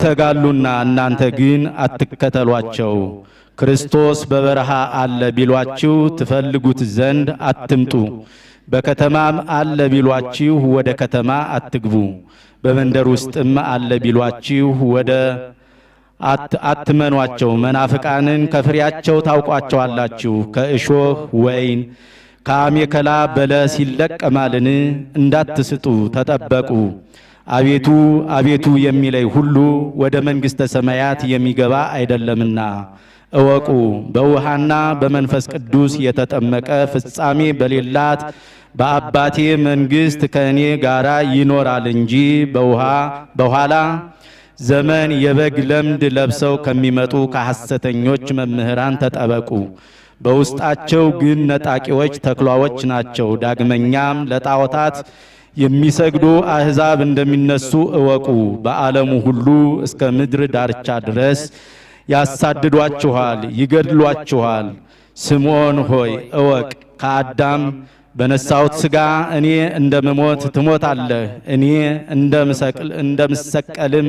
ይተጋሉና እናንተ ግን አትከተሏቸው። ክርስቶስ በበረሃ አለ ቢሏችሁ ትፈልጉት ዘንድ አትምጡ። በከተማም አለ ቢሏችሁ ወደ ከተማ አትግቡ። በመንደር ውስጥም አለ ቢሏችሁ ወደ አትመኗቸው። መናፍቃንን ከፍሬያቸው ታውቋቸዋላችሁ። ከእሾህ ወይን ከአሜከላ በለስ ይለቀማልን? እንዳትስጡ ተጠበቁ። አቤቱ አቤቱ የሚለይ ሁሉ ወደ መንግሥተ ሰማያት የሚገባ አይደለምና እወቁ። በውሃና በመንፈስ ቅዱስ የተጠመቀ ፍጻሜ በሌላት በአባቴ መንግሥት ከእኔ ጋራ ይኖራል እንጂ በኋላ ዘመን የበግ ለምድ ለብሰው ከሚመጡ ከሐሰተኞች መምህራን ተጠበቁ። በውስጣቸው ግን ነጣቂዎች ተኩላዎች ናቸው። ዳግመኛም ለጣዖታት የሚሰግዱ አሕዛብ እንደሚነሱ እወቁ። በዓለሙ ሁሉ እስከ ምድር ዳርቻ ድረስ ያሳድዷችኋል፣ ይገድሏችኋል። ስምዖን ሆይ እወቅ፣ ከአዳም በነሳሁት ሥጋ እኔ እንደምሞት ትሞታለህ፣ እኔ እንደምሰቀልም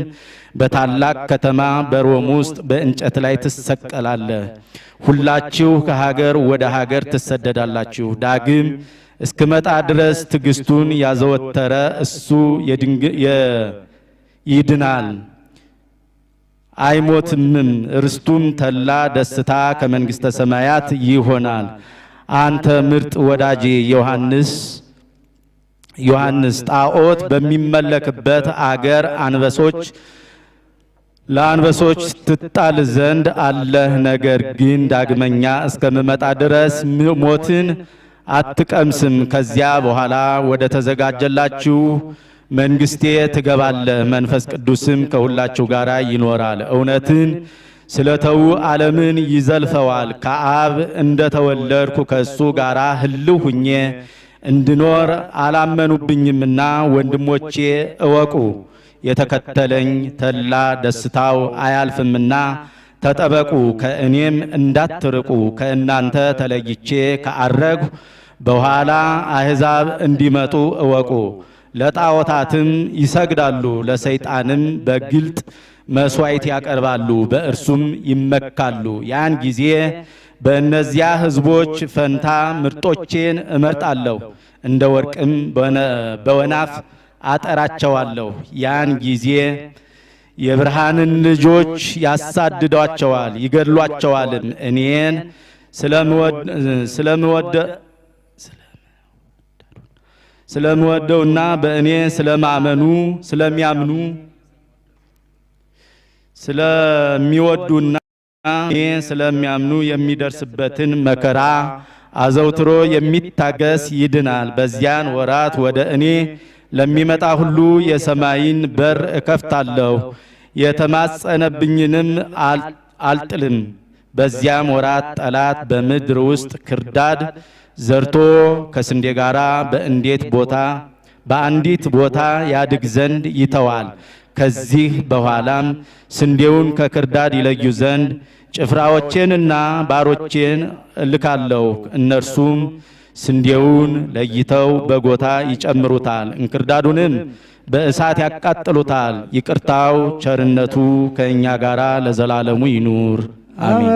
በታላቅ ከተማ በሮም ውስጥ በእንጨት ላይ ትሰቀላለህ። ሁላችሁ ከሀገር ወደ ሀገር ትሰደዳላችሁ። ዳግም እስክመጣ ድረስ ትዕግስቱን ያዘወተረ እሱ ይድናል አይሞትምም። ርስቱም ተላ ደስታ ከመንግሥተ ሰማያት ይሆናል። አንተ ምርጥ ወዳጄ ዮሐንስ ጣዖት በሚመለክበት አገር ለአንበሶች ትጣል ዘንድ አለህ። ነገር ግን ዳግመኛ እስከምመጣ ድረስ ሞትን አትቀምስም። ከዚያ በኋላ ወደ ተዘጋጀላችሁ መንግሥቴ ትገባለህ። መንፈስ ቅዱስም ከሁላችሁ ጋር ይኖራል። እውነትን ስለተው ዓለምን ይዘልፈዋል። ከአብ እንደተወለድኩ ከእሱ ጋር ሕልው ሁኜ እንድኖር አላመኑብኝምና ወንድሞቼ እወቁ። የተከተለኝ ተላ ደስታው አያልፍምና ተጠበቁ፣ ከእኔም እንዳትርቁ። ከእናንተ ተለይቼ ከአረግሁ በኋላ አሕዛብ እንዲመጡ እወቁ። ለጣዖታትም ይሰግዳሉ፣ ለሰይጣንም በግልጥ መስዋዕት ያቀርባሉ፣ በእርሱም ይመካሉ። ያን ጊዜ በእነዚያ ሕዝቦች ፈንታ ምርጦቼን እመርጣለሁ፣ እንደ ወርቅም በወናፍ አጠራቸዋለሁ። ያን ጊዜ የብርሃንን ልጆች ያሳድዷቸዋል፣ ይገድሏቸዋልም። እኔን ስለምወደውና በእኔ ስለሚወዱና እኔ ስለሚያምኑ የሚደርስበትን መከራ አዘውትሮ የሚታገስ ይድናል። በዚያን ወራት ወደ እኔ ለሚመጣ ሁሉ የሰማይን በር እከፍታለሁ፣ የተማጸነብኝንም አልጥልም። በዚያም ወራት ጠላት በምድር ውስጥ ክርዳድ ዘርቶ ከስንዴ ጋራ በአንዲት ቦታ ያድግ ዘንድ ይተዋል። ከዚህ በኋላም ስንዴውን ከክርዳድ ይለዩ ዘንድ ጭፍራዎቼንና ባሮቼን እልካለሁ። እነርሱም ስንዴውን ለይተው በጎታ ይጨምሩታል፣ እንክርዳዱንም በእሳት ያቃጥሉታል። ይቅርታው ቸርነቱ ከእኛ ጋር ለዘላለሙ ይኑር አሜን።